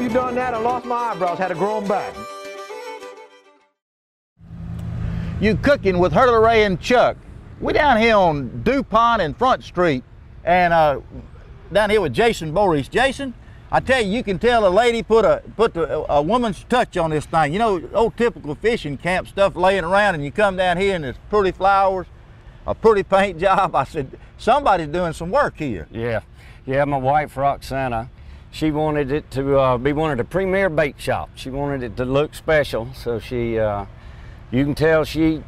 you done that, I lost my eyebrows, had to grow them back. You Cookin with Hurley Ray and Chuck. We're down here on DuPont and Front Street, and down here with Jason Boris. Jason, I tell you, you can tell a lady put a woman's touch on this thing. You know, old typical fishing camp stuff laying around, and you come down here and there's pretty flowers, a pretty paint job. I said, somebody's doing some work here. Yeah, my wife Roxana, she wanted it to be one of the premier bait shops. She wanted it to look special, so she, you can tell she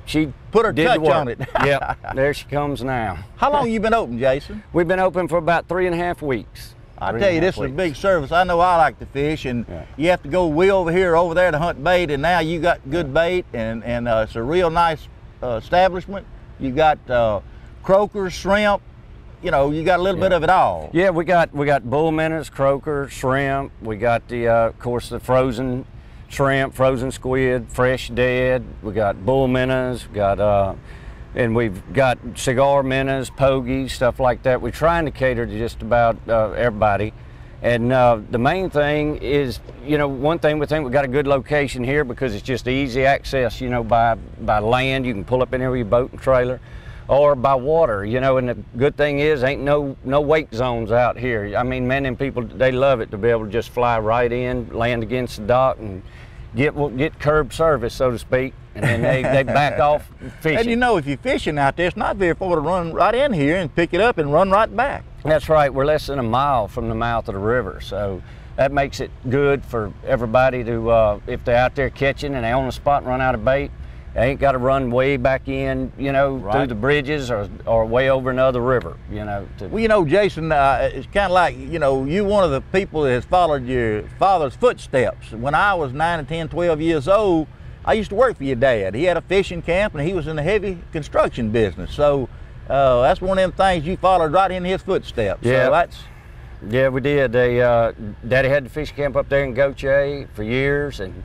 put her did touch the work. on it. Yep, there she comes now. How long you been open, Jason? We've been open for about 3.5 weeks. I tell you, this is a big service. I know I like to fish, and you have to go way over here, over there to hunt bait, and now you got good bait, and it's a real nice establishment. You got croakers, shrimp, you know, you got a little bit of it all. Yeah, we got bull minnows, croaker, shrimp. We got the, of course, the frozen shrimp, frozen squid, fresh dead. We got bull minnows. We got and we've got cigar minnows, pogies, stuff like that. We're trying to cater to just about everybody. And the main thing is, you know, one thing we think we got a good location here because it's just easy access, you know, by land. You can pull up in here with your boat and trailer, or by water, you know. And the good thing is, ain't no wake zones out here. I mean, man, them people, they love it to be able to just fly right in, land against the dock, and get curb service, so to speak, and then they back off fishing. And you know, if you're fishing out there, it's not very far to run right in here and pick it up and run right back. That's right. We're less than a mile from the mouth of the river, so that makes it good for everybody to, if they're out there catching and they on the spot and run out of bait, they ain't got to run way back in, you know, through the bridges or way over another river, you know. Well, you know, Jason, it's kind of like, you know, you one of the people that has followed your father's footsteps. When I was 9 or 10, 12 years old, I used to work for your dad. He had a fishing camp and he was in the heavy construction business. So that's one of them things you followed right in his footsteps. Yeah, so that's... Yeah, we did. Daddy had the fishing camp up there in Goche for years, and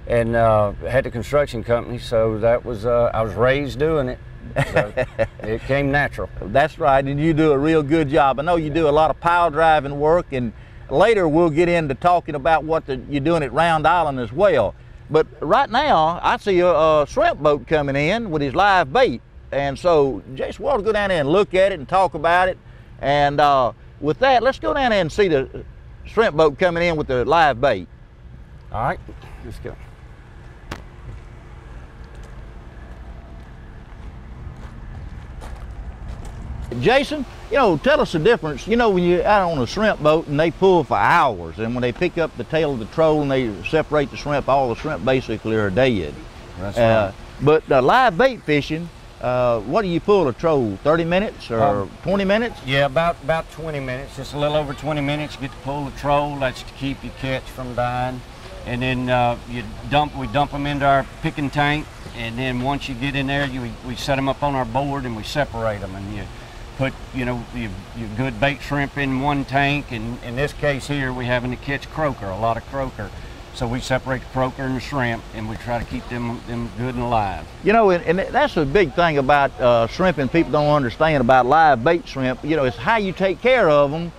had the construction company, so that was, I was raised doing it, so it came natural. That's right, and you do a real good job. I know you do a lot of pile driving work, and later we'll get into talking about what you're doing at Round Island as well. But right now, I see a shrimp boat coming in with his live bait, and so Jason, we'll go down there and look at it and talk about it, and with that, let's go down there and see the shrimp boat coming in with the live bait. All right, let's go. Jason, you know, tell us the difference. You know, when you're out on a shrimp boat and they pull for hours, and when they pick up the tail of the troll and they separate the shrimp, all the shrimp basically are dead. That's right. But live bait fishing, what do you pull a troll? 30 minutes or 20 minutes? Yeah, about 20 minutes. Just a little over 20 minutes. You get to pull the troll. That's to keep your catch from dying. And then we dump them into our picking tank. And then once you get in there, we set them up on our board and we separate them. And you put, you know, your good bait shrimp in one tank, and in this case here, we having to catch croaker, a lot of croaker. So we separate the croaker and the shrimp, and we try to keep them good and alive. You know, and that's a big thing about shrimp, and people don't understand about live bait shrimp. You know, it's how you take care of them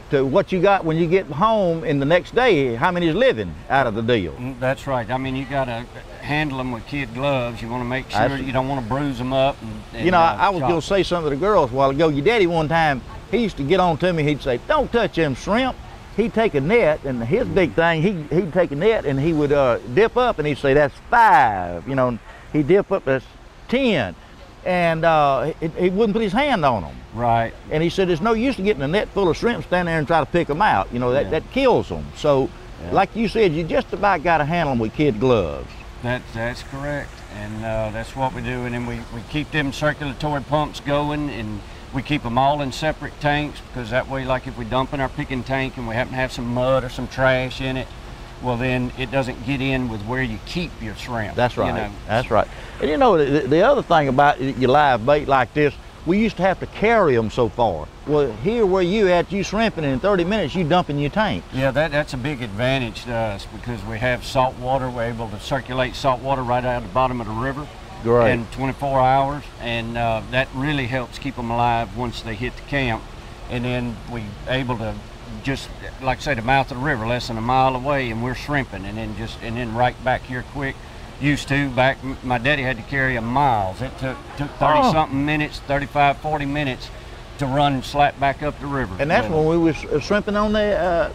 to what you got when you get home in the next day, how many is living out of the deal. That's right. I mean, you got to handle them with kid gloves. You want to make sure you don't want to bruise them up. And you know, I was going to say something to the girls a while ago. Your daddy one time, he used to get on to me, he'd say, don't touch them shrimp. He'd take a net, and his big thing, he'd take a net and he would dip up and he'd say, that's 5. You know, he'd dip up, that's 10. And he wouldn't put his hand on them. Right. And he said, there's no use to getting a net full of shrimp, stand there and try to pick them out. You know, that kills them. So, like you said, you just about got to handle them with kid gloves. That's correct. And that's what we do. And then we keep them circulatory pumps going, and we keep them all in separate tanks, because that way, like if we dump in our picking tank and we happen to have some mud or some trash in it, well, then it doesn't get in with where you keep your shrimp. That's right. You know? That's right. And you know, the other thing about your live bait like this, we used to have to carry them so far. Well, here where you at, you shrimping, and in 30 minutes you dump in your tank. Yeah, that's a big advantage to us, because we have salt water. We're able to circulate salt water right out of the bottom of the river. Great. In 24 hours, and that really helps keep them alive once they hit the camp. And then we able to just like I say, the mouth of the river, less than a mile away, and we're shrimping, and then right back here quick. Used to back, my daddy had to carry them miles. It took 30 something minutes, 35, 40 minutes to run and slap back up the river. And that's when we was shrimping on the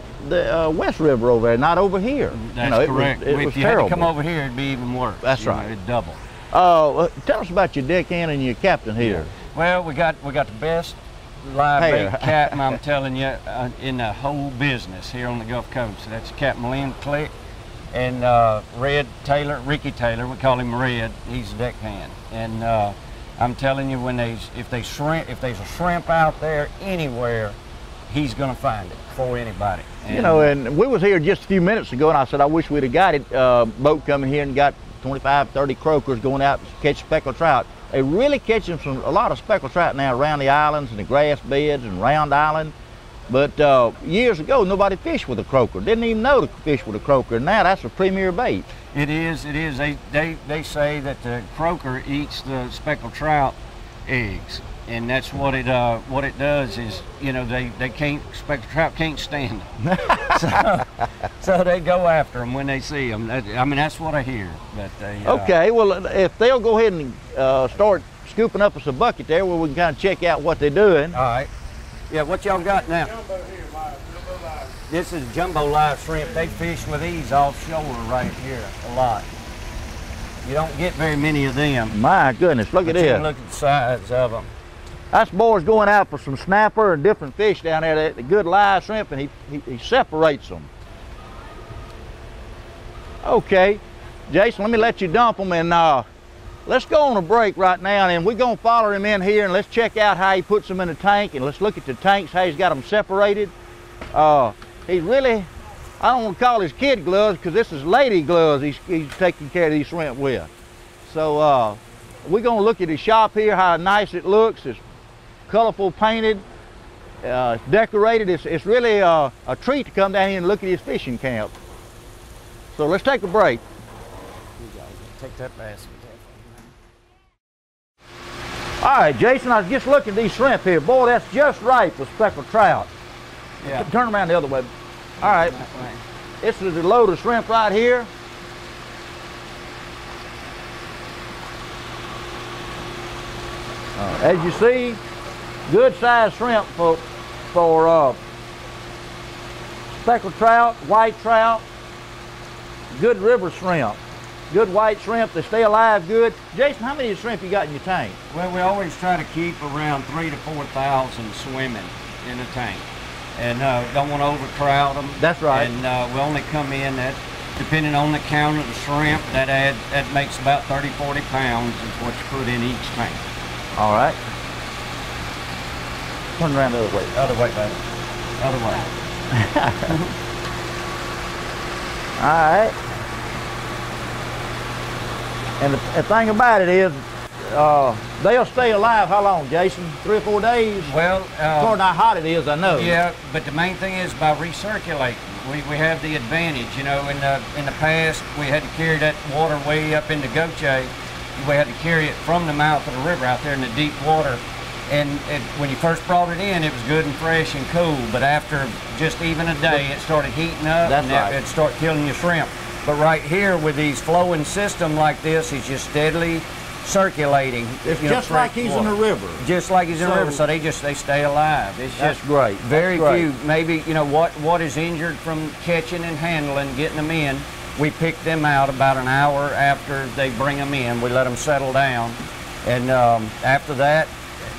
West River over there, not over here. That's correct. It was if you terrible. had to come over here, it'd be even worse. That's right. It'd double. Tell us about your deckhand and your captain here. Well, we got the best live bait captain, I'm telling you, in the whole business here on the Gulf Coast. So that's Captain Lynn Click and Red Taylor, Ricky Taylor. We call him Red. He's a deckhand. And I'm telling you, if there's a shrimp out there anywhere, he's going to find it before anybody. And, you know, and we was here just a few minutes ago, and I said I wish we'd have got it. Boat coming here and got 25, 30 croakers going out to catch speckled trout. They really catching a lot of speckled trout now around the islands and the grass beds and Round Island. But years ago, nobody fished with a croaker. Didn't even know to fish with a croaker. Now that's a premier bait. It is. It is. They say that the croaker eats the speckled trout eggs, and that's what it does. Is, you know, speckled trout can't stand them. so they go after them when they see them. I mean, that's what I hear. But okay. Well, if they'll go ahead and start scooping up us a bucket there, where we can kind of check out what they're doing. All right. Yeah. What y'all got now? This is jumbo live shrimp. They fish with these offshore right here a lot. You don't get very many of them. My goodness, look at this. Look at the size of them. Us boys going out for some snapper and different fish down there, the good live shrimp, and he separates them. Okay, Jason, let me let you dump them, and let's go on a break right now, and we're gonna follow him in here, and let's check out how he puts them in the tank, and let's look at the tanks, how he's got them separated. He's really, I don't want to call his kid gloves, because this is lady gloves he's taking care of these shrimp with. So we're going to look at his shop here, how nice it looks. It's colorful painted, decorated. It's really a treat to come down here and look at his fishing camp. So let's take a break. Take that basket. All right, Jason, I was just looking at these shrimp here. Boy, that's just right for speckled trout. Yeah. Turn around the other way. All right. This is a load of shrimp right here. As you see, good sized shrimp for speckled trout, white trout, good river shrimp, good white shrimp. They stay alive good. Jason, how many shrimp you got in your tank? Well, we always try to keep around 3,000 to 4,000 swimming in a tank. And don't want to overcrowd them. That's right. And we only come in at, depending on the count of the shrimp, that makes about 30, 40 pounds is what you put in each tank. All right. Turn around the other way. Other way, baby. Other way. All right. And the thing about it is, they'll stay alive how long, Jason? 3 or 4 days? Well, according to how hot it is, I know. Yeah, but the main thing is by recirculating. We have the advantage, you know. In the past, we had to carry that water way up into Goche. We had to carry it from the mouth of the river out there in the deep water. And when you first brought it in, it was good and fresh and cool. But after just even a day, it started heating up. That's and right. It started killing your shrimp. But right here with these flowing system like this, he's just steadily circulating. It's just like he's in a river. Just like he's in a river, so they stay alive. It's that's just great. Very that's few. great. Maybe, you know, what is injured from catching and handling, getting them in, we pick them out about an hour after they bring them in. We let them settle down. And after that,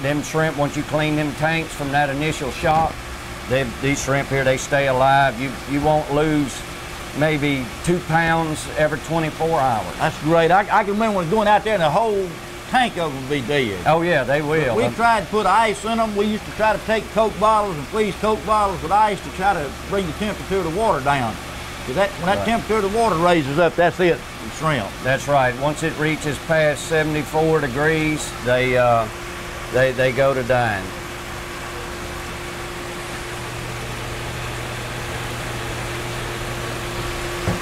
them shrimp, once you clean them tanks from that initial shock, these shrimp here, they stay alive. You won't lose maybe 2 pounds every 24 hours. That's great. I can remember when going out there and the whole tank of them would be dead. Oh yeah, they will. We tried to put ice in them. We used to try to take Coke bottles and freeze Coke bottles with ice to try to bring the temperature of the water down. Because when that temperature of the water raises up, that's it, the shrimp. That's right. Once it reaches past 74 degrees, they go to dying.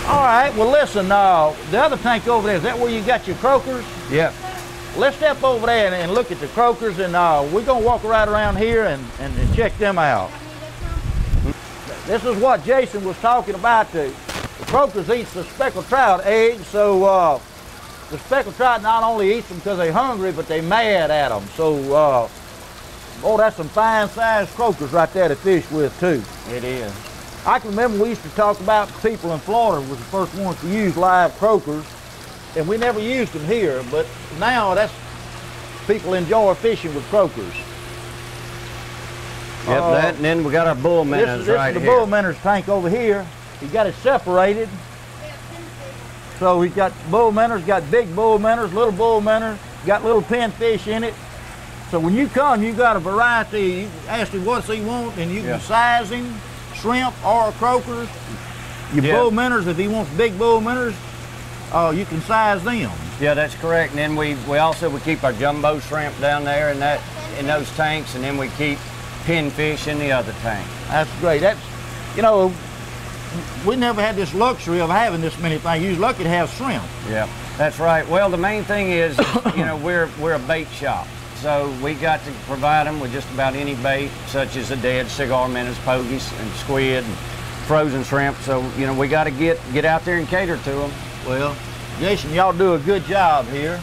All right, well listen, the other tank over there, is that where you got your croakers? Yeah. Let's step over there and look at the croakers, and we're gonna walk right around here and check them out. This is what Jason was talking about. The croakers eats the speckled trout eggs, so the speckled trout not only eats them because they're hungry, but they're mad at them. So, oh, that's some fine-sized croakers right there to fish with, too. It is. I can remember we used to talk about people in Florida was the first ones to use live croakers, and we never used them here, but now people enjoy fishing with croakers. Yep, that, and then we got our bull minnows right here. This is the bull minnows tank over here. He got it separated. So we got bull minnows, got big bull minnows, little bull minnows, got little pinfish in it. So when you come, you got a variety. You ask him what's he want, and you can size him, shrimp or croakers. Your bull minnows, if he wants big bull minnows, you can size them. Yeah, that's correct. And then we keep our jumbo shrimp down there in those tanks, and then we keep pinfish in the other tank. That's great. That's, you know, we never had this luxury of having this many things. You're lucky to have shrimp. Yeah, that's right. Well, the main thing is, you know, we're a bait shop. So we got to provide them with just about any bait, such as the dead cigar minnows, pogies, and squid, and frozen shrimp. So, you know, we got to get out there and cater to them. Well, Jason, y'all do a good job here.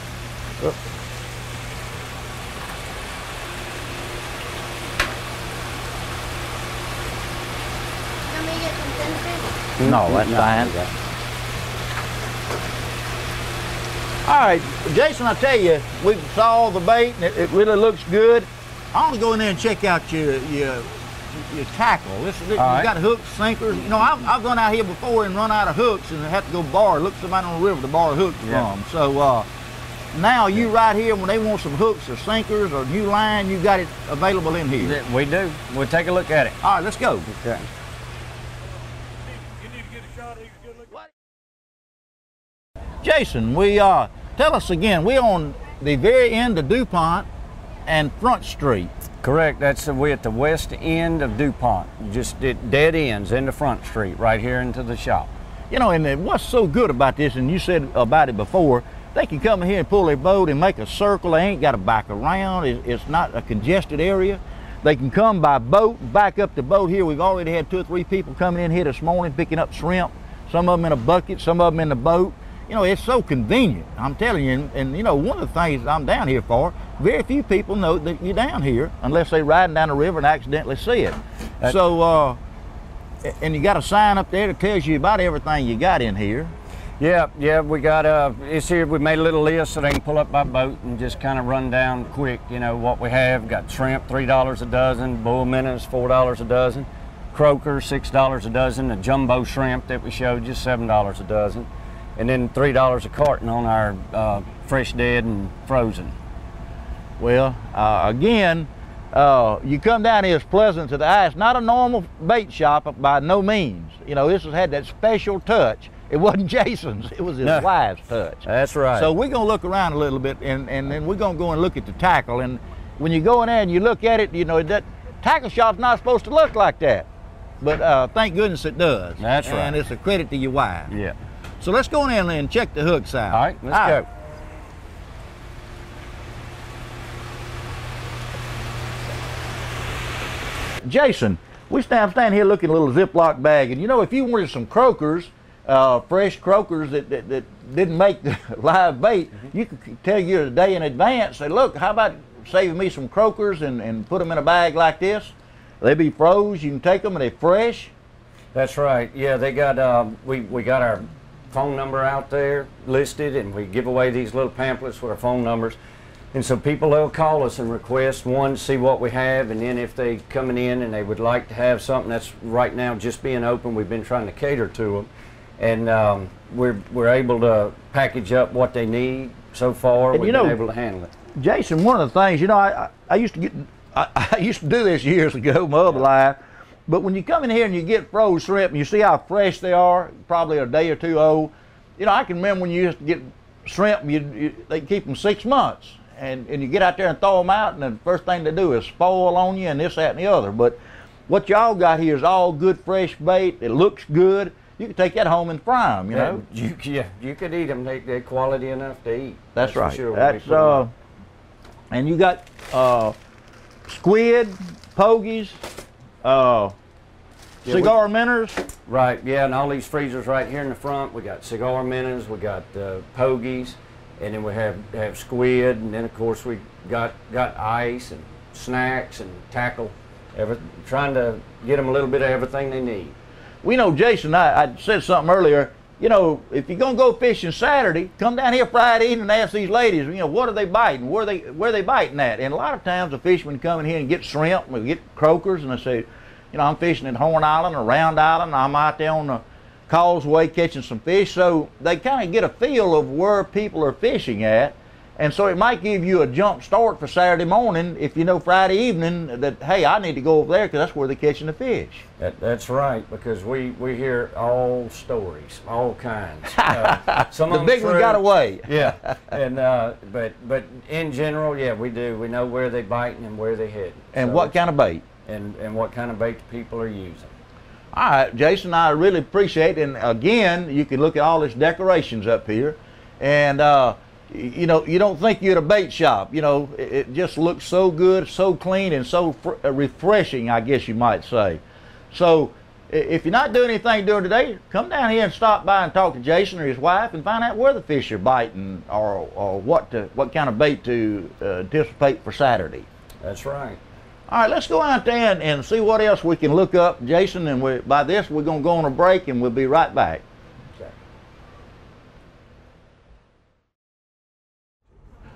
No, that's fine. All right, Jason, I tell you, we saw the bait and it really looks good. I want to go in there and check out your tackle. You got hooks, sinkers. You know, I've gone out here before and run out of hooks and have to go look somebody on the river to borrow hooks from. So now you right here, when they want some hooks or sinkers or new line, you got it available in here. We do. We'll take a look at it. All right, let's go. Okay. Jason, tell us again, we're on the very end of DuPont and Front Street. Correct. We're at the west end of DuPont, just at dead ends into Front Street, right here into the shop. You know, and what's so good about this, and you said about it before, they can come in here and pull their boat and make a circle. They ain't got to back around. It's not a congested area. They can come by boat, back up the boat here. We've already had 2 or 3 people coming in here this morning picking up shrimp, some of them in a bucket, some of them in the boat. You know, it's so convenient, I'm telling you, and you know, one of the things I'm down here for, very few people know that you're down here unless they're riding down the river and accidentally see it. So, and you got a sign up there that tells you about everything you got in here. Yeah, we got, it's here, we made a little list so they can pull up by boat and just kind of run down quick, you know, what we have. Got shrimp, $3 a dozen, bull minnows, $4 a dozen, croakers, $6 a dozen, the jumbo shrimp that we showed you, $7 a dozen. And then $3 a carton on our fresh, dead, and frozen. Well, again, you come down here, it's pleasant to the eye. It's not a normal bait shop by no means. You know, this has had that special touch. It wasn't Jason's, it was his wife's touch. That's right. So we're gonna look around a little bit and then we're gonna go and look at the tackle. And when you go in there and you look at it, you know, that tackle shop's not supposed to look like that. But thank goodness it does. That's right. And it's a credit to your wife. Yeah. So let's go in there and check the hooks out. All right, let's go. Jason, I'm standing here looking at a little Ziploc bag, and you know, if you wanted some croakers, fresh croakers that didn't make the live bait, you could tell you a day in advance, say, look, how about saving me some croakers and put them in a bag like this? They be froze, you can take them and they're fresh. That's right. Yeah, they got, we got our phone number out there listed, and we give away these little pamphlets with our phone numbers, and so people will call us and request one, see what we have, and then if they coming in and they would like to have something that's right now just being open, we've been trying to cater to them, and we're able to package up what they need so far. And we've been able to handle it. Jason, one of the things, you know, I used to do this years ago, my other life. But when you come in here and you get froze shrimp and you see how fresh they are, probably a day or 2 old, you know, I can remember when you used to get shrimp, they keep them 6 months. And you get out there and throw them out, and the first thing they do is spoil on you and this, that, and the other. But what y'all got here is all good fresh bait. It looks good. You can take that home and fry them, you know. You could eat them. They're quality enough to eat. That's right. Sure, and you got squid, pogies, Cigar minnows? Right, yeah, and all these freezers right here in the front, we got cigar minnows, we got pogies, and then we have squid, and then of course we got ice and snacks and tackle, trying to get them a little bit of everything they need. We know, Jason, I said something earlier, you know, if you're gonna go fishing Saturday, come down here Friday evening and ask these ladies, you know, what are they biting? Where are they biting at? And a lot of times the fishermen come in here and get shrimp, we get croakers, and they say, you know, I'm fishing at Horn Island or Round Island, I'm out there on the causeway catching some fish. So they kind of get a feel of where people are fishing at. And so it might give you a jump start for Saturday morning if you know Friday evening that, hey, I need to go over there because that's where they're catching the fish. That's right, because we hear all stories, all kinds. Some the big one got away. Yeah, and but in general, yeah, we do. We know where they biting and where they heading. And so what kind of bait? And what kind of bait the people are using. All right, Jason, I really appreciate it. And again, you can look at all these decorations up here, and you know, you don't think you're at a bait shop. You know, it just looks so good, so clean, and so refreshing, I guess you might say. So if you're not doing anything during the day, come down here and stop by and talk to Jason or his wife and find out where the fish are biting or what kind of bait to anticipate for Saturday. That's right. All right, let's go out there and see what else we can look up, Jason, and by this we're going to go on a break and we'll be right back.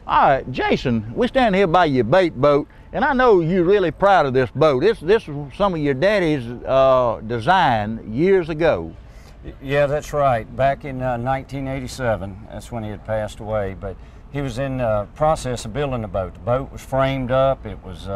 All right, Jason, we stand here by your bait boat, and I know you're really proud of this boat. This was some of your daddy's design years ago. Yeah, that's right. Back in 1987, that's when he had passed away, but he was in the process of building the boat. The boat was framed up. It was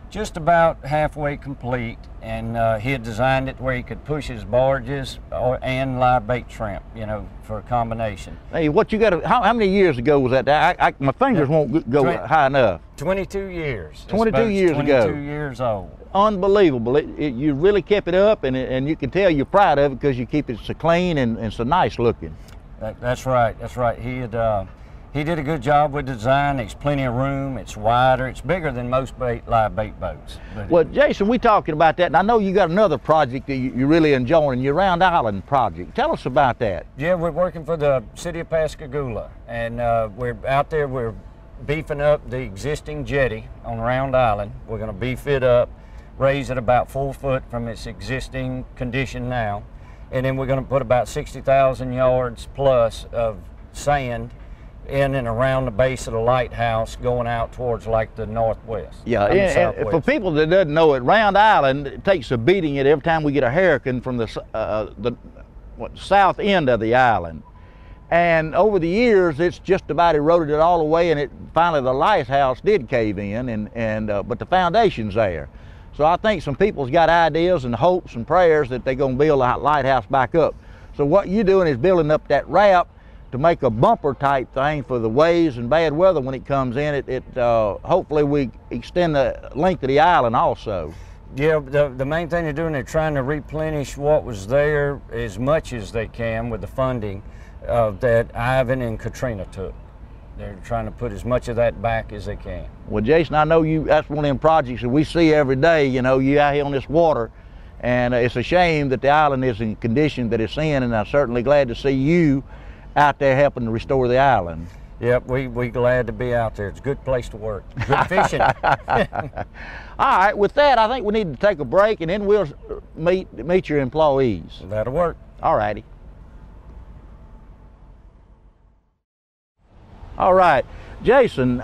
just about halfway complete, and he had designed it where he could push his barges and live bait shrimp, you know, for a combination. Hey, what you got? How many years ago was that? My fingers won't go high enough. 22 years. 22 years ago. 22 years old. Unbelievable! You really kept it up, and you can tell you're proud of it because you keep it so clean and so nice looking. That's right. That's right. He did a good job with design. There's plenty of room. It's wider. It's bigger than most live bait boats. Well, Jason, we talking about that, and I know you got another project that you're really enjoying, your Round Island project. Tell us about that. Yeah, we're working for the city of Pascagoula, and we're out there. We're beefing up the existing jetty on Round Island. We're going to beef it up, raise it about 4 foot from its existing condition now, and then we're going to put about 60,000 yards plus of sand in and around the base of the lighthouse going out towards like the northwest. Yeah, and for people that doesn't know it, Round Island, it takes a beating every time we get a hurricane from the south end of the island. And over the years, it's just about eroded it all away, and finally the lighthouse did cave in, but the foundation's there. So I think some people's got ideas and hopes and prayers that they're going to build that lighthouse back up. So what you're doing is building up that wrap to make a bumper type thing for the waves and bad weather when it comes in. Hopefully we extend the length of the island also. Yeah, the main thing they're doing, they're trying to replenish what was there as much as they can with the funding that Ivan and Katrina took. They're trying to put as much of that back as they can. Well, Jason, I know that's one of them projects that we see every day. You know, you out here on this water, and it's a shame that the island is in the condition that it's in, and I'm certainly glad to see you out there helping to restore the island. Yep, we glad to be out there. It's a good place to work. Good fishing. All right, with that, I think we need to take a break, and then we'll meet your employees. That'll work. All righty. All right, Jason,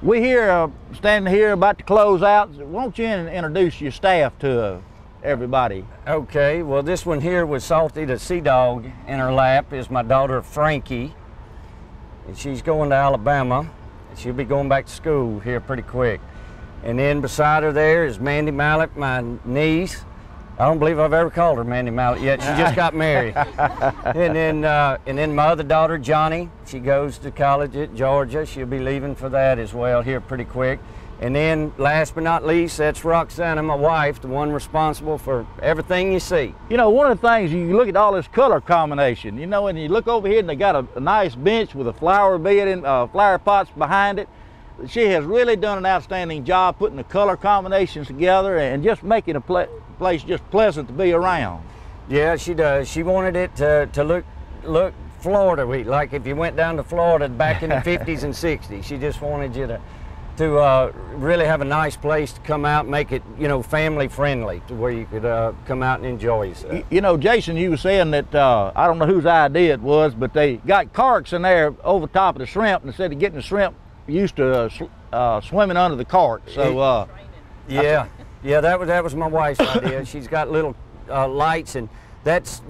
we're here, standing here about to close out. Why don't you introduce your staff to everybody? Okay, well, this one here with Salty the Sea Dog in her lap is my daughter Frankie, and she's going to Alabama. She'll be going back to school here pretty quick. And then beside her there is Mandy Mallet, my niece. I don't believe I've ever called her Mandy Mallet yet. She just got married. And then my other daughter, Johnny, she goes to college at Georgia. She'll be leaving for that as well here pretty quick. And then last but not least, that's Roxana, my wife, the one responsible for everything you see. You know, one of the things, you look at all this color combination, you know, and you look over here and they got a nice bench with a flower bed and flower pots behind it. she has really done an outstanding job putting the color combinations together and just making a place just pleasant to be around. Yeah, she does. She wanted it to look Florida, like if you went down to Florida back in the 50s and 60s. She just wanted you to really have a nice place to come out and make it, you know, family friendly, to where you could come out and enjoy yourself. You know, Jason, you were saying that, I don't know whose idea it was, but they got carts in there over top of the shrimp, and instead of getting the shrimp used to swimming under the cart. So yeah, that was my wife's idea. She's got little lights, and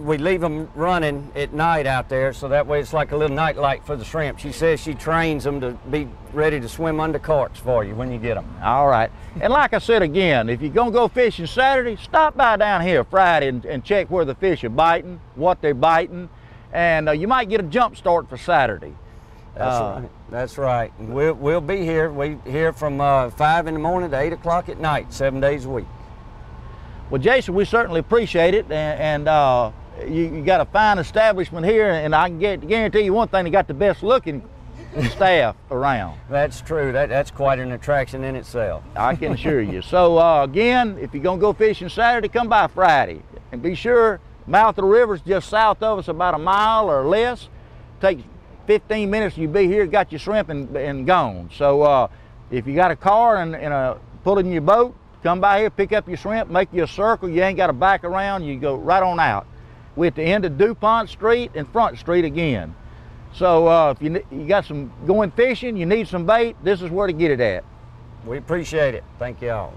we leave them running at night out there, so that way it's like a little night light for the shrimp. She says she trains them to be ready to swim under carts for you when you get them. All right. And like I said again, if you're going to go fishing Saturday, stop by down here Friday and check where the fish are biting, what they're biting, and you might get a jump start for Saturday. That's right. That's right. We'll be here. We here from 5 in the morning to 8 o'clock at night, 7 days a week. Well, Jason, we certainly appreciate it, and you got a fine establishment here, and I can guarantee you one thing: they got the best looking staff around. That's true. That's quite an attraction in itself. I can assure you. So again, if you're gonna go fishing Saturday, come by Friday, and be sure mouth of the river's just south of us, about a mile or less. Takes 15 minutes. You be here, got your shrimp and gone. So if you got a car and pulling your boat, come by here, pick up your shrimp, make you a circle. You ain't got to back around. You go right on out. We're at the end of DuPont Street and Front Street again. So if you got some going fishing, you need some bait, this is where to get it at. We appreciate it. Thank you all.